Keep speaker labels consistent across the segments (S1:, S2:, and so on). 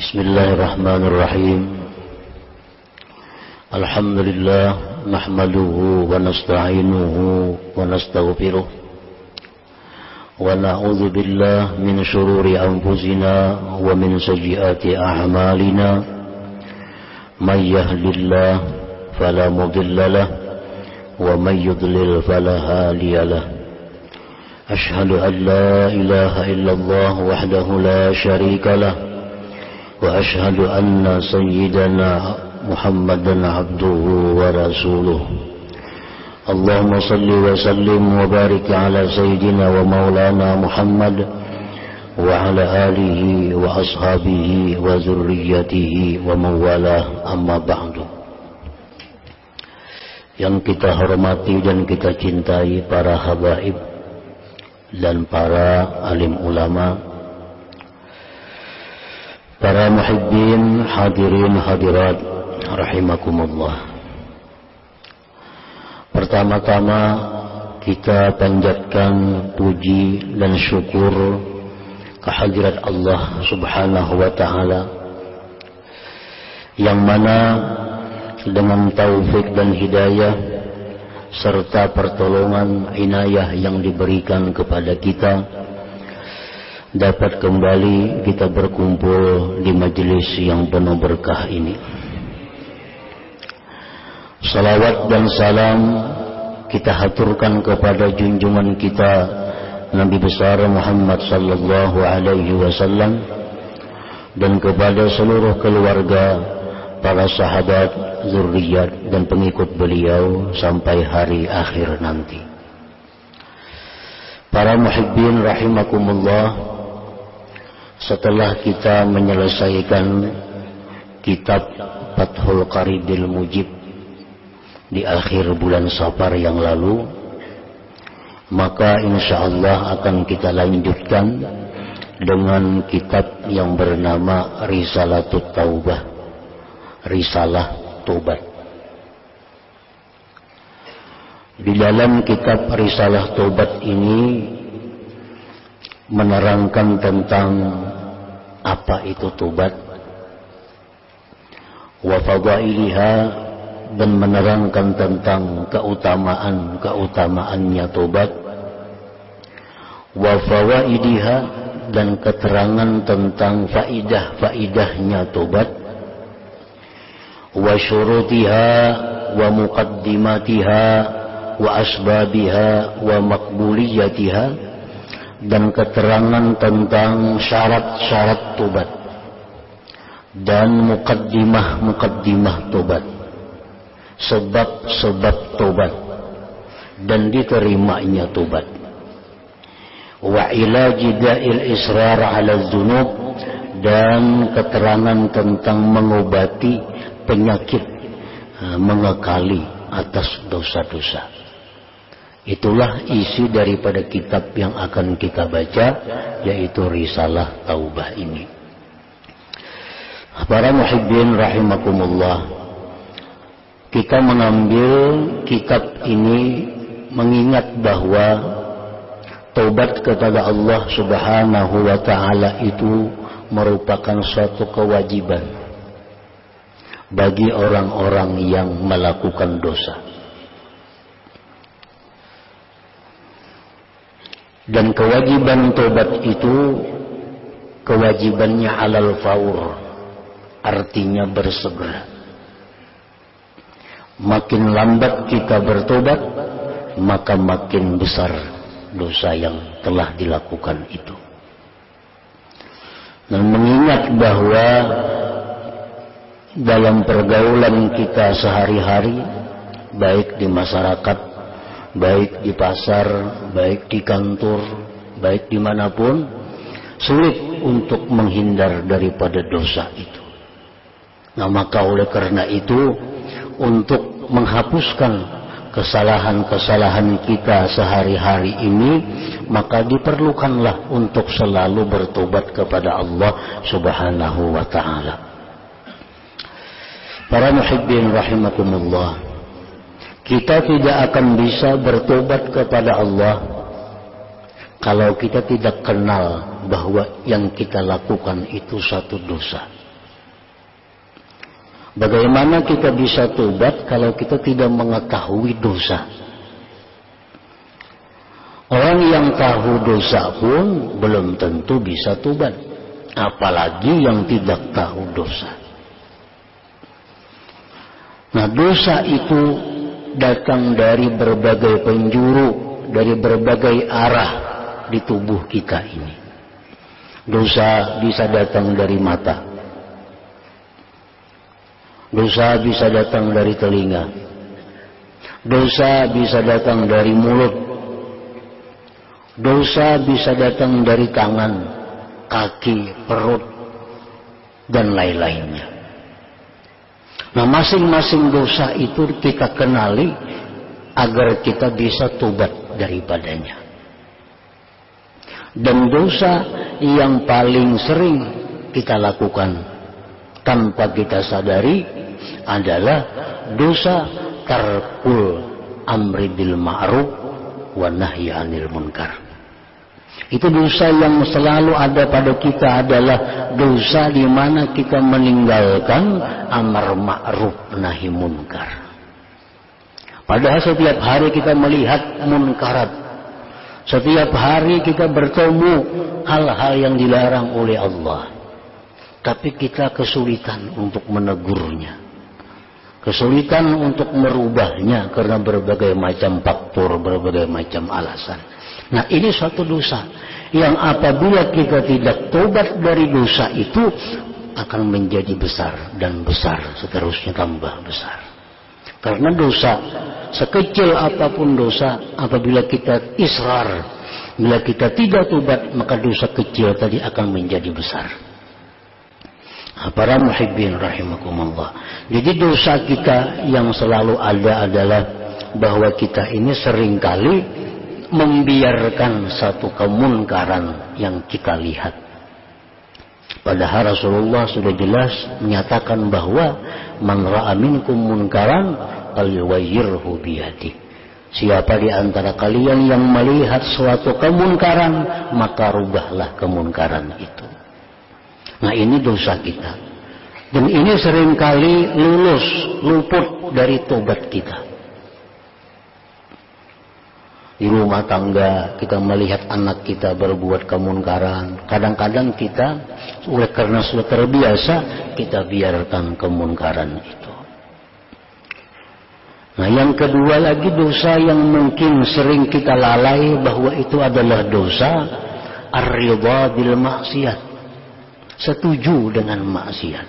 S1: Bismillahirrahmanirrahim. Alhamdulillah nahmaduhu wa nasta'inuhu wa nastaghfiruh wa na'udzu billahi min shururi anfusina wa min sayyiati a'malina. May yahdihillahu fala mudilla lahu wa may yudlil fala hadiya lahu. Ashhadu an la ilaha illallah wahdahu la syarika lahu wa ashhadu anna sayyidana Muhammadan abduhu wa rasuluh. Allahumma salli wa sallim wa barik ala sayyidina wa maulana Muhammad wa ala alihi wa ashabihi wa zurriyyatihi wa mawalah, amma ba'du. Yang kita hormati dan kita cintai para habaib dan para alim ulama, para muhibbin, hadirin hadirat rahimakumullah. Pertama-tama kita panjatkan puji dan syukur kehadirat Allah Subhanahu wa taala, yang mana dengan taufik dan hidayah serta pertolongan inayah yang diberikan kepada kita, dapat kembali kita berkumpul di majelis yang penuh berkah ini. Salawat dan salam kita haturkan kepada junjungan kita Nabi besar Muhammad sallallahu alaihi wasallam dan kepada seluruh keluarga, para sahabat, zuriat dan pengikut beliau sampai hari akhir nanti. Para muhibbin rahimakumullah, setelah kita menyelesaikan kitab Fathul Qaribil Mujib di akhir bulan Safar yang lalu, maka insyaallah akan kita lanjutkan dengan kitab yang bernama Risalatut Taubah, Risalah Tobat. Di dalam kitab Risalah Tobat ini menerangkan tentang apa itu tobat, wa fadailiha, dan menerangkan tentang keutamaannya tobat, wa fawaidiha, dan keterangan tentang faidah-faidahnya tobat, wa syurutiha wa muqaddimatiha wa asbabiha wa maqbuliyatiha, dan keterangan tentang syarat-syarat tobat dan mukaddimah tobat, sebab-sebab tobat dan diterimanya tobat, wa ilaji da'il israr ala dzunub, dan keterangan tentang mengobati penyakit mengekali atas dosa-dosa. Itulah isi daripada kitab yang akan kita baca, yaitu Risalah Taubah ini. Para muhibbin rahimakumullah, kita mengambil kitab ini mengingat bahwa taubat kepada Allah Subhanahu wa taala itu merupakan suatu kewajiban bagi orang-orang yang melakukan dosa. Dan kewajiban taubat itu kewajibannya alal faur, artinya bersegera. Makin lambat kita bertobat, maka makin besar dosa yang telah dilakukan itu. Dan mengingat bahwa dalam pergaulan kita sehari-hari, baik di masyarakat, baik di pasar, baik di kantor, baik dimanapun, sulit untuk menghindar daripada dosa itu. Nah, maka oleh karena itu, untuk menghapuskan kesalahan-kesalahan kita sehari-hari ini, maka diperlukanlah untuk selalu bertobat kepada Allah Subhanahu wa ta'ala. Para muhibbin rahimakumullah, kita tidak akan bisa bertobat kepada Allah kalau kita tidak kenal bahwa yang kita lakukan itu satu dosa. Bagaimana kita bisa tobat kalau kita tidak mengetahui dosa? Orang yang tahu dosa pun belum tentu bisa tobat, apalagi yang tidak tahu dosa. Nah, dosa itu datang dari berbagai penjuru, dari berbagai arah di tubuh kita ini. Dosa bisa datang dari mata. Dosa bisa datang dari telinga. Dosa bisa datang dari mulut. Dosa bisa datang dari tangan, kaki, perut, dan lain-lainnya. Nah, masing-masing dosa itu kita kenali agar kita bisa tobat daripadanya. Dan dosa yang paling sering kita lakukan tanpa kita sadari adalah dosa tarkul amri bil ma'ruf wa nahyi 'anil munkar. Itu dosa yang selalu ada pada kita, adalah dosa di mana kita meninggalkan amar ma'ruf nahi munkar. Padahal setiap hari kita melihat munkarat. Setiap hari kita bertemu hal-hal yang dilarang oleh Allah. Tapi kita kesulitan untuk menegurnya, kesulitan untuk merubahnya karena berbagai macam faktor, berbagai macam alasan. Nah, ini suatu dosa yang apabila kita tidak tobat dari dosa itu akan menjadi besar dan besar, seterusnya tambah besar. Karena dosa, sekecil apapun dosa, apabila kita israr, bila kita tidak tobat, maka dosa kecil tadi akan menjadi besar. Para muhibbin rahimakumullah. Jadi dosa kita yang selalu ada adalah bahwa kita ini seringkali membiarkan satu kemunkaran yang kita lihat. Padahal Rasulullah sudah jelas menyatakan bahwa man ra'a minkum munkaran falyughayyirhu biyadihi. Siapa di antara kalian yang melihat suatu kemunkaran, maka rubahlah kemunkaran itu. Nah, ini dosa kita. Dan ini seringkali luput dari tobat kita. Di rumah tangga kita melihat anak kita berbuat kemunkaran. Kadang-kadang kita, oleh karena sudah terbiasa, kita biarkan kemunkaran itu. Nah, yang kedua lagi dosa yang mungkin sering kita lalai bahwa itu adalah dosa ar-ridha bil maksiat. Setuju dengan maksiat.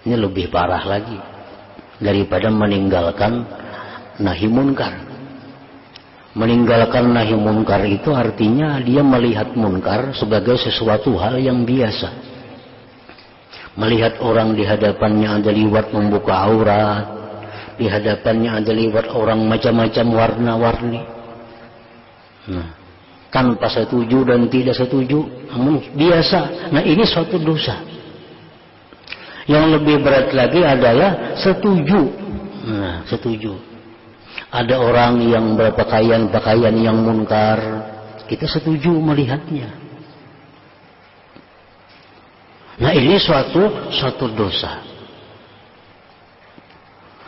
S1: Ini lebih parah lagi daripada meninggalkan nahi munkar. Meninggalkan nahi munkar itu artinya dia melihat munkar sebagai sesuatu hal yang biasa. Melihat orang di hadapannya ada liwat membuka aurat, di hadapannya ada liwat orang macam-macam warna-warni. Nah, tanpa setuju dan tidak setuju, namun biasa. Nah, ini suatu dosa. Yang lebih berat lagi adalah setuju. Nah, setuju. Ada orang yang berpakaian yang munkar, kita setuju melihatnya. Nah, ini suatu dosa.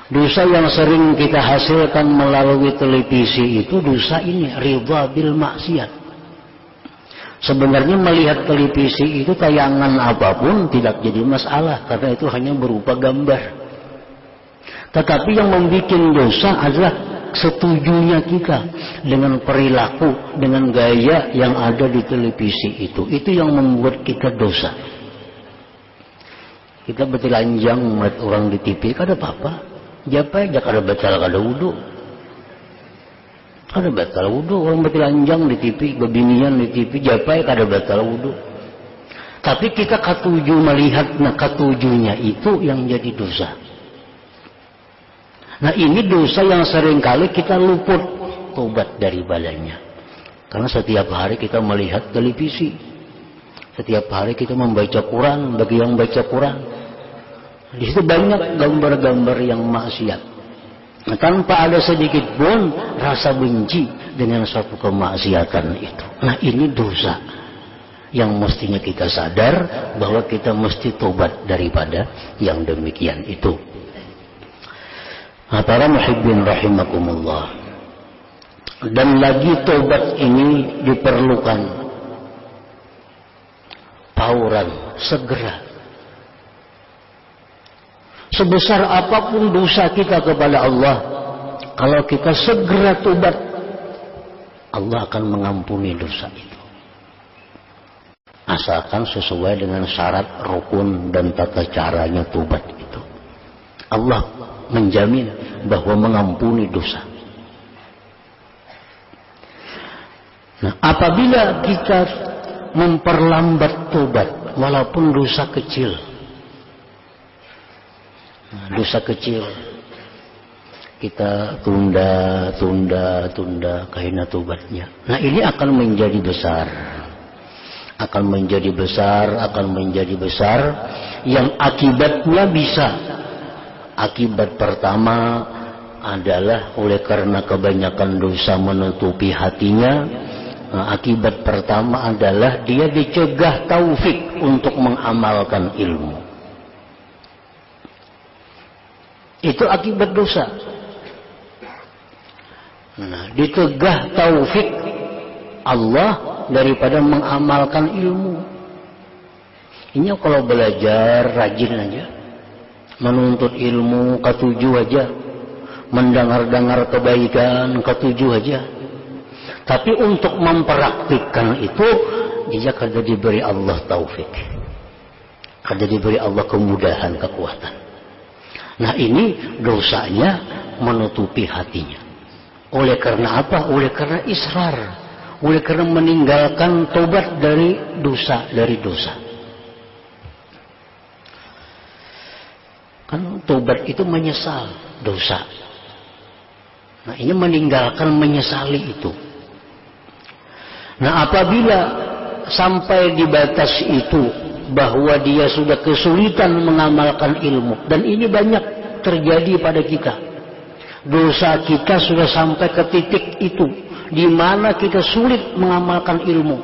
S1: Dosa yang sering kita hasilkan melalui televisi itu dosa ini, ridha bil maksiat. Sebenarnya melihat televisi itu tayangan apapun tidak jadi masalah, karena itu hanya berupa gambar. Tetapi yang membuat dosa adalah setujunya kita dengan perilaku, dengan gaya yang ada di televisi itu. Itu yang membuat kita dosa. Kita bertelanjang melihat orang di TV, kada apa-apa. Japa aja kada batal kada wudu. Kada batal wudu, orang bertelanjang di TV, bebinian di TV, japa kada batal wudu. Tapi kita katuju melihat, nah katujunya itu yang jadi dosa. Nah, ini dosa yang seringkali kita luput tobat dari badannya. Karena setiap hari kita melihat televisi, setiap hari kita membaca Quran. Bagi yang baca Quran, di situ banyak gambar-gambar yang maksiat. Nah, tanpa ada sedikit pun rasa benci dengan suatu kemaksiatan itu. Nah, ini dosa yang mestinya kita sadar bahwa kita mesti tobat daripada yang demikian itu. Nah, para muhibbin rahimakumullah, dan lagi tobat ini diperlukan fauran, segera. Sebesar apapun dosa kita kepada Allah, kalau kita segera tobat, Allah akan mengampuni dosa itu. Asalkan sesuai dengan syarat, rukun, dan tata caranya tobat itu. Allah menjamin bahwa mengampuni dosa. Nah, apabila kita memperlambat tobat, walaupun dosa kecil, dosa kecil kita tunda karena tobatnya. Nah, ini akan menjadi besar. Akan menjadi besar yang akibatnya bisa. Akibat pertama adalah oleh karena kebanyakan dosa menutupi hatinya. Nah, akibat pertama adalah dia dicegah taufik untuk mengamalkan ilmu. Itu akibat dosa. Nah, dicegah taufik Allah daripada mengamalkan ilmu. Ini kalau belajar rajin aja, menuntut ilmu ketujuh aja, mendengar-dengar kebaikan ketujuh aja. Tapi untuk mempraktikkan itu dia kada diberi Allah taufik, kada diberi Allah kemudahan, kekuatan. Nah, ini dosanya menutupi hatinya. Oleh karena apa? Oleh karena israr, oleh karena meninggalkan tobat dari dosa. Kan tobat itu menyesal dosa. Nah, ini meninggalkan menyesali itu. Nah, apabila sampai di batas itu bahwa dia sudah kesulitan mengamalkan ilmu, dan ini banyak terjadi pada kita. Dosa kita sudah sampai ke titik itu, di mana kita sulit mengamalkan ilmu.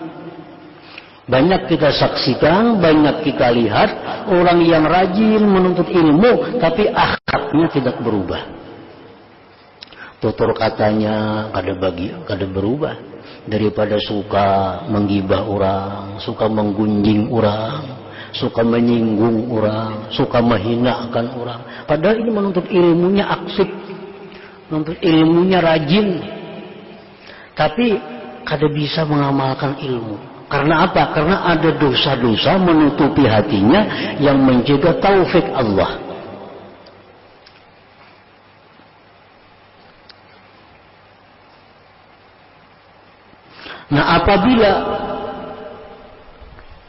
S1: Banyak kita saksikan, banyak kita lihat orang yang rajin menuntut ilmu, tapi akhlaknya tidak berubah. Tutur katanya kada berubah. Daripada suka menggibah orang, suka menggunjing orang, suka menyinggung orang, suka menghinakan orang. Padahal ini menuntut ilmunya aktif, menuntut ilmunya rajin, tapi kada bisa mengamalkan ilmu. Karena apa? Karena ada dosa-dosa menutupi hatinya yang mencegah taufik Allah. Nah, apabila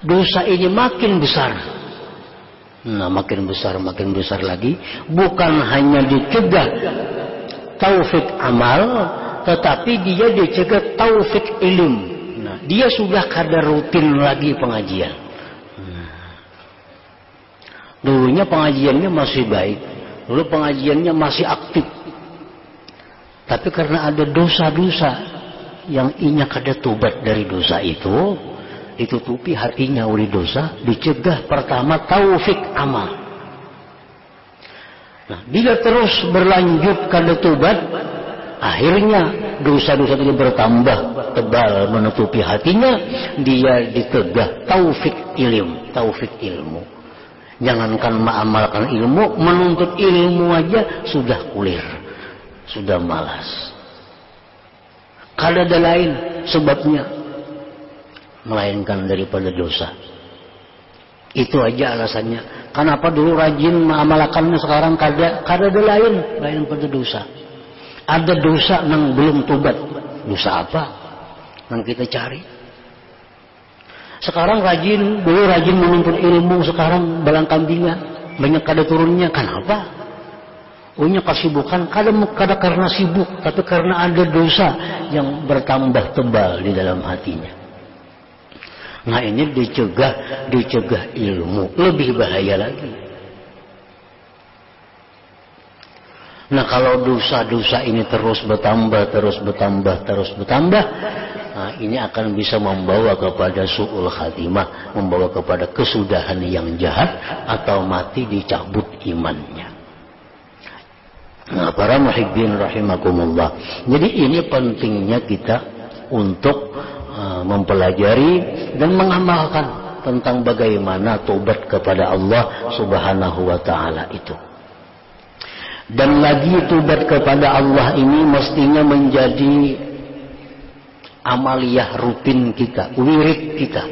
S1: dosa ini makin besar, makin besar lagi, bukan hanya dicegah taufik amal, tetapi dia dicegah taufik ilmu. Nah, dia sudah kada rutin lagi pengajian. Dulunya pengajiannya masih baik, dulu pengajiannya masih aktif, tapi karena ada dosa-dosa yang inya kada tobat dari dosa itu, ditutupi hatinya oleh dosa, dicegah pertama taufik amal. Nah, bila terus berlanjut kada tobat, akhirnya dosa-dosa itu bertambah tebal menutupi hatinya, dia dicegah taufik ilmu. Jangankan mengamalkan ilmu, menuntut ilmu aja sudah kulir, sudah malas. Kada ada lain sebabnya melainkan daripada dosa. Itu aja alasannya. Kenapa dulu rajin mengamalkannya, sekarang kada ada lain pada dosa. Ada dosa yang belum tobat. Dosa apa yang kita cari? Sekarang dulu rajin menuntut ilmu, sekarang balang kambingnya banyak kada turunnya. Kenapa? Punya kesibukan, kada karena sibuk, tapi karena ada dosa yang bertambah tebal di dalam hatinya. Nah, ini dicegah ilmu, lebih bahaya lagi. Nah, kalau dosa-dosa ini terus bertambah, Nah, ini akan bisa membawa kepada su'ul khatimah, membawa kepada kesudahan yang jahat, atau mati dicabut imannya. Nah, para muhibbin rahimakumullah. Jadi ini pentingnya kita untuk mempelajari dan mengamalkan tentang bagaimana tobat kepada Allah Subhanahu wa taala itu. Dan lagi tobat kepada Allah ini mestinya menjadi amaliyah rutin kita, wirid kita.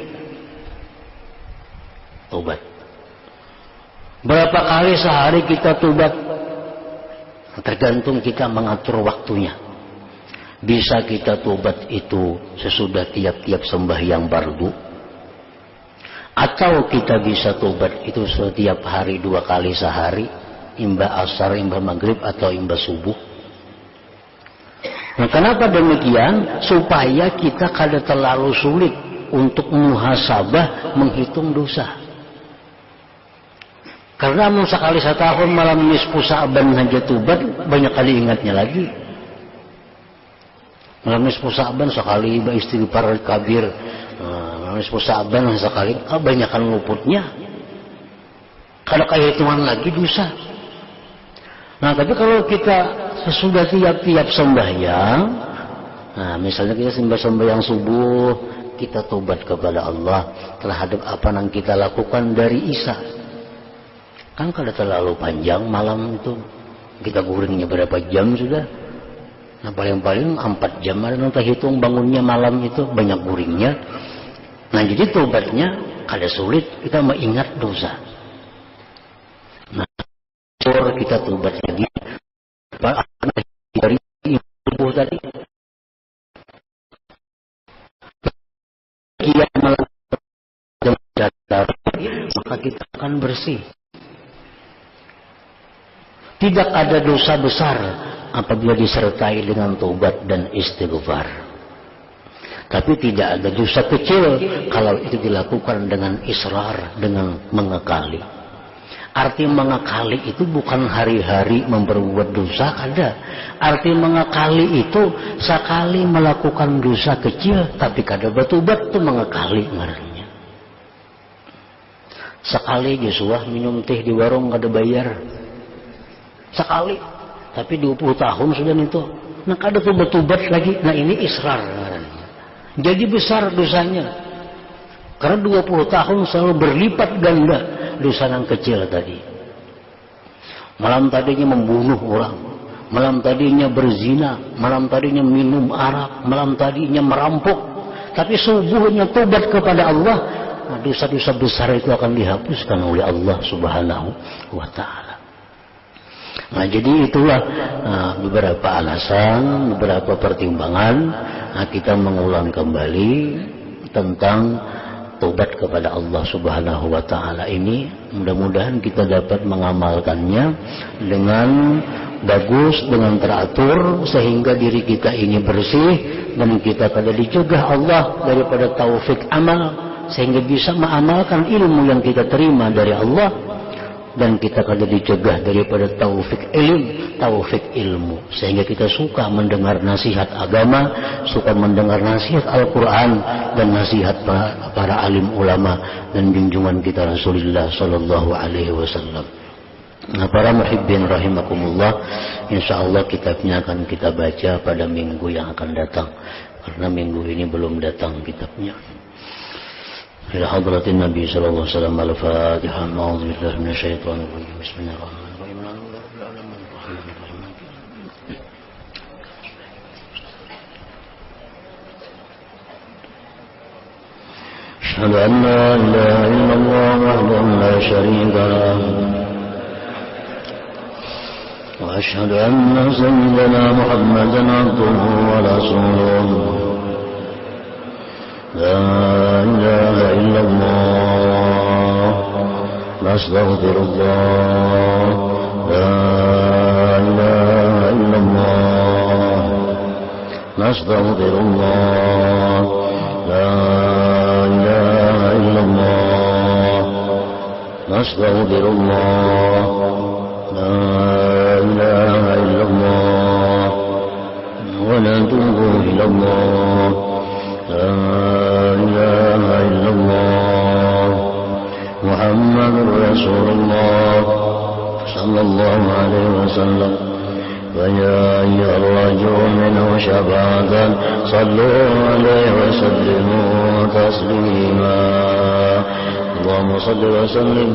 S1: Tobat. Berapa kali sehari kita tobat? Tergantung kita mengatur waktunya. Bisa kita tobat itu sesudah tiap-tiap sembahyang fardu, atau kita bisa tobat itu setiap hari 2 kali sehari, imba asar, imba maghrib, atau imba subuh. Nah, kenapa demikian? Supaya kita kada terlalu sulit untuk muhasabah, menghitung dosa. Karena mau sekali setahun malam nisfu Sa'ban aja tobat, banyak kali ingatnya lagi. Malam nisfu Sa'ban sekali istighfar kabir, malam nisfu Sa'ban sekali, kebanyakan luputnya. Kalau kayak hitungan lagi dosa. Nah, tapi kalau kita sesudah tiap-tiap sembahyang, nah misalnya kita sembahyang subuh, kita tobat kepada Allah terhadap apa yang kita lakukan dari Isya. Kan kalau terlalu panjang malam itu, kita guringnya berapa jam sudah? Nah, paling-paling 4 jam, ada nanti hitung bangunnya malam itu, banyak guringnya. Nah, jadi tobatnya kada sulit, kita mengingat dosa. Nah, kita tobat lagi. Dari ibu tadi, maka kita akan bersih. Tidak ada dosa besar apabila disertai dengan taubat dan istighfar. Tapi tidak ada dosa kecil kalau itu dilakukan dengan israr, dengan mengekali. Arti mengekali itu bukan hari-hari memperbuat dosa, ada. Arti mengekali itu sekali melakukan dosa kecil tapi kada bertobat, itu mengekali ngarannya. Sekali Joshua minum teh di warung kada bayar. Sekali, tapi 20 tahun sudah itu. Nah, kada tobat lagi. Nah, ini israr. Jadi besar dosanya. Karena 20 tahun selalu berlipat ganda dosa yang kecil tadi. Malam tadinya membunuh orang, malam tadinya berzina, malam tadinya minum arak, malam tadinya merampok. Tapi subuhnya tobat kepada Allah, nah, dosa-dosa besar itu akan dihapuskan oleh Allah Subhanahu wa ta'ala. Nah, jadi itulah beberapa alasan, beberapa pertimbangan kita mengulang kembali tentang tobat kepada Allah Subhanahu wa ta'ala ini. Mudah-mudahan kita dapat mengamalkannya dengan bagus, dengan teratur, sehingga diri kita ini bersih dan kita kada dicegah Allah daripada taufik amal, sehingga bisa mengamalkan ilmu yang kita terima dari Allah. Dan kita kada dicegah daripada taufik ilmu, sehingga kita suka mendengar nasihat agama, suka mendengar nasihat Al-Quran dan nasihat para alim ulama dan junjungan kita Rasulullah Sallallahu Alaihi Wasallam. Nah, para muhibbin rahimakumullah, insyaallah kitabnya akan kita baca pada minggu yang akan datang, karena minggu ini belum datang kitabnya. إلى حضرة النبي صلى الله عليه وسلم. الفاتحة. أعوذ بالله من الشيطان الرجيم. بسم الله الرحمن الرحيم. أشهد أن لا إله إلا الله وحده لا شريك له وأشهد أن سيدنا محمدا عبده ورسوله. لا إله إلا الله نستغفر الله. لا إله إلا الله نستغفر الله. لا إله إلا الله نستغفر الله. لا إله إلا الله ونتوب إلى الله. لا إله إلا الله محمد رسول الله صلى الله عليه وسلم ويا أيها الرجل منه شفاعة صلوا عليه وسلموا تسليما اللهم صل وسلم